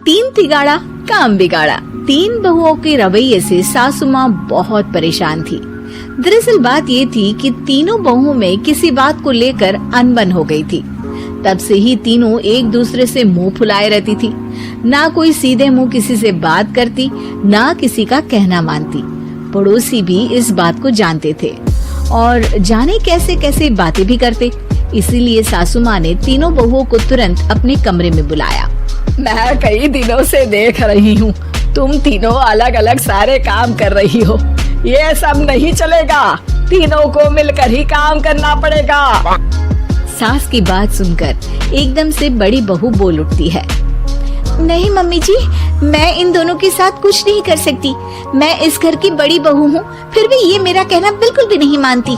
तीन तिगाड़ा काम बिगाड़ा। तीन बहुओं के रवैये से सासू माँ बहुत परेशान थी। दरअसल बात ये थी कि तीनों बहुओं में किसी बात को लेकर अनबन हो गई थी। तब से ही तीनों एक दूसरे से मुंह फुलाए रहती थी। ना कोई सीधे मुंह किसी से बात करती, ना किसी का कहना मानती। पड़ोसी भी इस बात को जानते थे और जाने कैसे कैसे बातें भी करते। इसीलिए सासू माँ ने तीनों बहुओं को तुरंत अपने कमरे में बुलाया। मैं कई दिनों से देख रही हूँ, तुम तीनों अलग अलग सारे काम कर रही हो। ये सब नहीं चलेगा, तीनों को मिलकर ही काम करना पड़ेगा। सास की बात सुनकर एकदम से बड़ी बहू बोल उठती है। नहीं मम्मी जी, मैं इन दोनों के साथ कुछ नहीं कर सकती। मैं इस घर की बड़ी बहू हूँ, फिर भी ये मेरा कहना बिल्कुल भी नहीं मानती।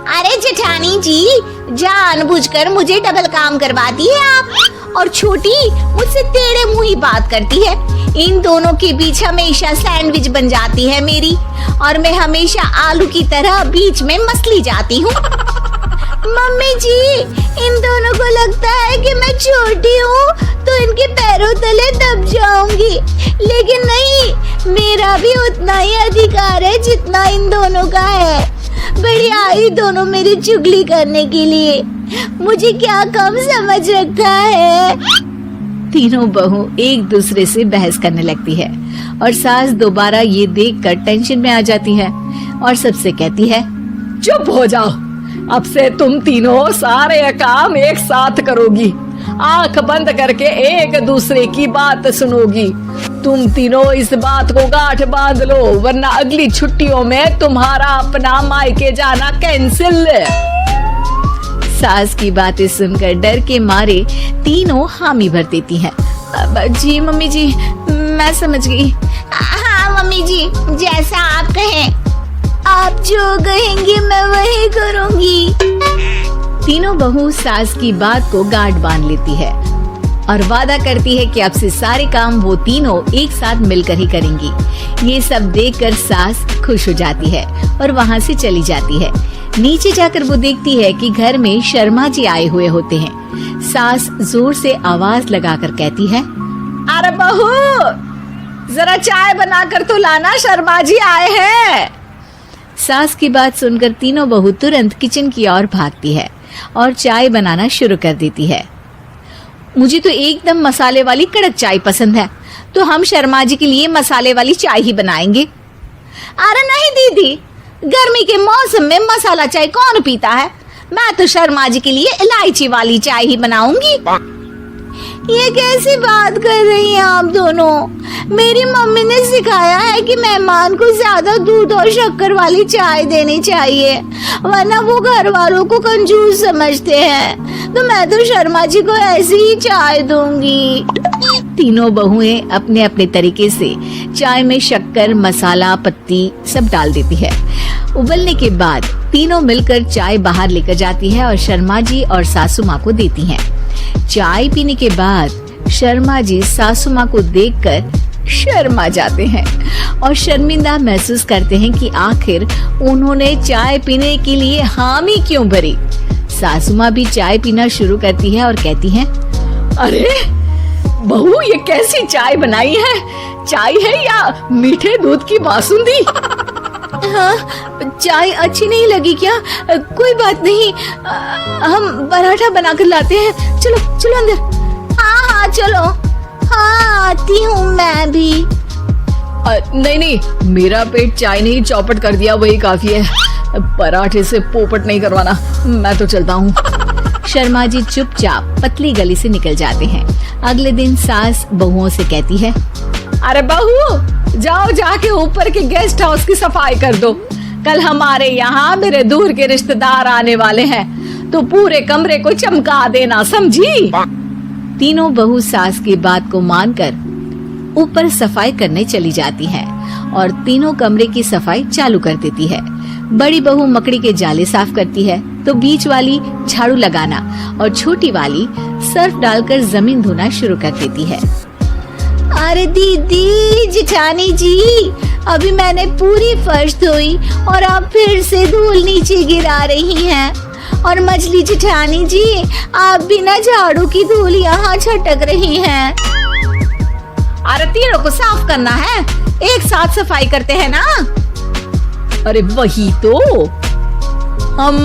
अरे जेठानी जी, जानबूझकर मुझे डबल काम करवाती है आप। और छोटी मुझसे टेढ़े मुंह ही बात करती है। इन दोनों के बीच हमेशा सैंडविच बन जाती है मेरी, और मैं हमेशा आलू की तरह बीच में मसली जाती हूँ। मम्मी जी, इन दोनों को लगता है कि मैं छोटी हूँ तो इनके पैरों तले दब जाऊंगी, लेकिन नहीं, मेरा भी उतना ही अधिकार है जितना इन दोनों का है। बड़ी आई दोनों मेरी चुगली करने के लिए, मुझे क्या कम समझ रखा है। तीनों बहू एक दूसरे से बहस करने लगती है और सास दोबारा ये देखकर टेंशन में आ जाती है और सबसे कहती है, चुप हो जाओ, अब से तुम तीनों सारे काम एक साथ करोगी। आंख बंद करके एक दूसरे की बात सुनोगी। तुम तीनों इस बात को गांठ बांध लो, वरना अगली छुट्टियों में तुम्हारा अपना मायके जाना कैंसिल। सास की बातें सुनकर डर के मारे तीनों हामी भर देती हैं। जी मम्मी जी, मैं समझ गई। हाँ मम्मी जी, जैसा आप कहें, आप जो कहेंगी मैं वही करूंगी। तीनों बहू सास की बात को गांठ बांध लेती है और वादा करती है कि अब से सारे काम वो तीनों एक साथ मिलकर ही करेंगी। ये सब देखकर सास खुश हो जाती है और वहाँ से चली जाती है। नीचे जाकर वो देखती है कि घर में शर्मा जी आए हुए होते हैं। सास जोर से आवाज लगाकर कहती है, अरे बहू, जरा चाय बनाकर तो लाना, शर्मा जी आए हैं। सास की बात सुनकर तीनों बहू तुरंत किचन की ओर भागती है और चाय बनाना शुरू कर देती है। मुझे तो एकदम मसाले वाली कड़क चाय पसंद है, तो हम शर्मा जी के लिए मसाले वाली चाय ही बनाएंगे। अरे नहीं दीदी, गर्मी के मौसम में मसाला चाय कौन पीता है? मैं तो शर्मा जी के लिए इलायची वाली चाय ही बनाऊंगी। ये कैसी बात कर रही हैं आप दोनों? मेरी मम्मी ने सिखाया है कि मेहमान को ज्यादा दूध और शक्कर वाली चाय देनी चाहिए, वरना वो घर वालों को कंजूस समझते हैं। तो मैं तो शर्मा जी को ऐसी ही चाय दूंगी। तीनों बहुएं अपने अपने तरीके से चाय में शक्कर, मसाला, पत्ती सब डाल देती है। उबलने के बाद तीनों मिलकर चाय बाहर लेकर जाती है और शर्मा जी और सासू माँ को देती हैं। चाय पीने के बाद शर्मा जी सासू माँ को देखकर शर्मा जाते हैं और शर्मिंदा महसूस करते हैं कि आखिर उन्होंने चाय पीने के लिए हामी क्यों भरी। सासू माँ भी चाय पीना शुरू करती है और कहती हैं, अरे बहू, ये कैसी चाय बनाई है? चाय है या मीठे दूध की बासुंदी? हाँ, चाय अच्छी नहीं लगी क्या? कोई बात नहीं, हम पराठा बनाकर लाते हैं। चलो चलो अंदर। हाँ हाँ चलो, हाँ आती हूँ मैं भी। नहीं नहीं, मेरा पेट चाय नहीं चौपट कर दिया वही काफी है। पराठे से पोपट नहीं करवाना, मैं तो चलता हूँ। शर्मा जी चुपचाप पतली गली से निकल जाते हैं। अगले दिन सास बहुओं से कहती है, अरे बहू, जाओ जाके ऊपर के गेस्ट हाउस की सफाई कर दो। कल हमारे यहाँ मेरे दूर के रिश्तेदार आने वाले हैं, तो पूरे कमरे को चमका देना, समझी? तीनों बहू सास की बात को मानकर ऊपर सफाई करने चली जाती है और तीनों कमरे की सफाई चालू कर देती है। बड़ी बहू मकड़ी के जाले साफ करती है तो बीच वाली झाड़ू लगाना और छोटी वाली सर्फ डालकर जमीन धोना शुरू कर देती है। अरे दीदी, जेठानी जी, अभी मैंने पूरी फर्श धोई और आप फिर से धूल नीचे गिरा रही हैं। और मछली जेठानी जी, आप बिना झाड़ू की धूल यहाँ छटक रही हैं। अरे तीनों को साफ करना है, एक साथ सफाई करते हैं ना। अरे वही तो, हम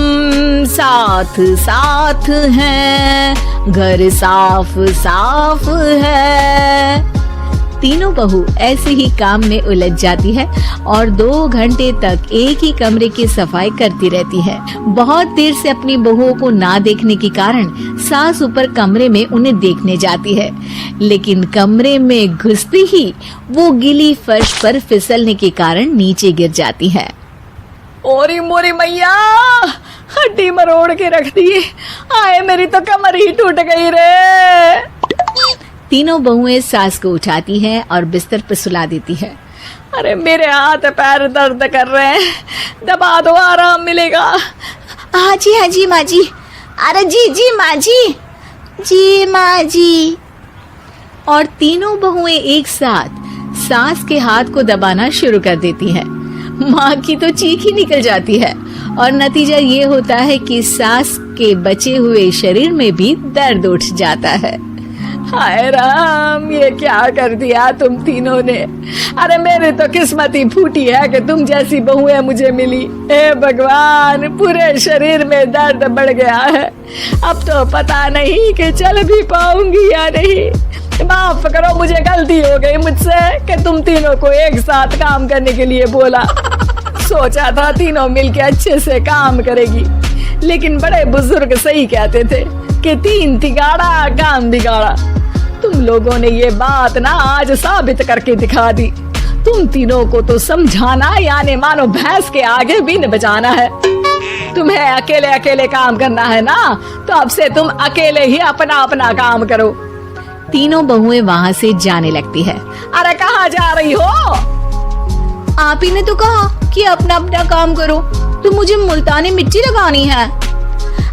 साथ साथ हैं, घर साफ साफ है। तीनों बहू ऐसे ही काम में उलझ जाती है और 2 घंटे तक एक ही कमरे की सफाई करती रहती है। बहुत देर से अपनी बहुओं को ना देखने के कारण सास ऊपर कमरे में उन्हें देखने जाती है, लेकिन कमरे में घुसती ही वो गीली फर्श पर फिसलने के कारण नीचे गिर जाती है। ओरी मोरी मैया, हड्डी मरोड़ के रख दी। आए मेरी तो कमर ही टूट गई रे। तीनों बहुएं सास को उठाती हैं और बिस्तर पर सुला देती है। अरे मेरे हाथ पैर दर्द कर रहे हैं, दबा दो आराम मिलेगा। हाँ जी माँ जी। अरे जी माँ जी माँ जी। और तीनों बहुएं एक साथ सास के हाथ को दबाना शुरू कर देती हैं। माँ की तो चीख ही निकल जाती है और नतीजा ये होता है कि सास के बचे हुए शरीर में भी दर्द उठ जाता है। हाय राम, ये क्या कर दिया तुम तीनों ने। अरे मेरी तो किस्मत ही फूटी है कि तुम जैसी बहुएं मुझे मिली। हे भगवान, पूरे शरीर में दर्द बढ़ गया है। अब तो पता नहीं कि चल भी पाऊंगी या नहीं। माफ करो, मुझे गलती हो गई मुझसे कि तुम तीनों को एक साथ काम करने के लिए बोला। सोचा था तीनों मिलके अच्छे से काम करेगी, लेकिन बड़े बुजुर्ग सही कहते थे कि 3 तिगाड़ा काम बिगाड़ा। तुम लोगों ने ये बात ना आज साबित करके दिखा दी। तुम तीनों को तो समझाना यानी मानो भैंस के आगे बीन बजाना है। तुम्हें अकेले अकेले काम करना है ना, तो अब से तुम अकेले ही अपना अपना काम करो। तीनों बहुएं वहाँ से जाने लगती है। अरे कहाँ जा रही हो? आप ही ने तो कहा कि अपना अपना काम करो, तो मुझे मुल्तानी मिट्टी लगानी है।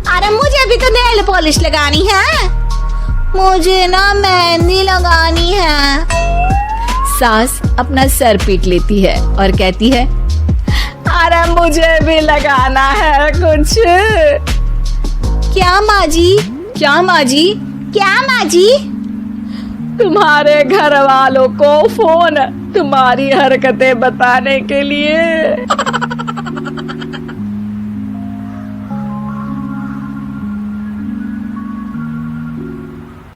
अरे मुझे भी तो नेल पॉलिश लगानी है। मुझे ना मेहंदी लगानी है। सास अपना सर पीट लेती है और कहती है, अरे मुझे भी लगाना है कुछ। क्या माँ जी? क्या माँ जी? क्या माँ जी? तुम्हारे घर वालों को फोन तुम्हारी हरकतें बताने के लिए।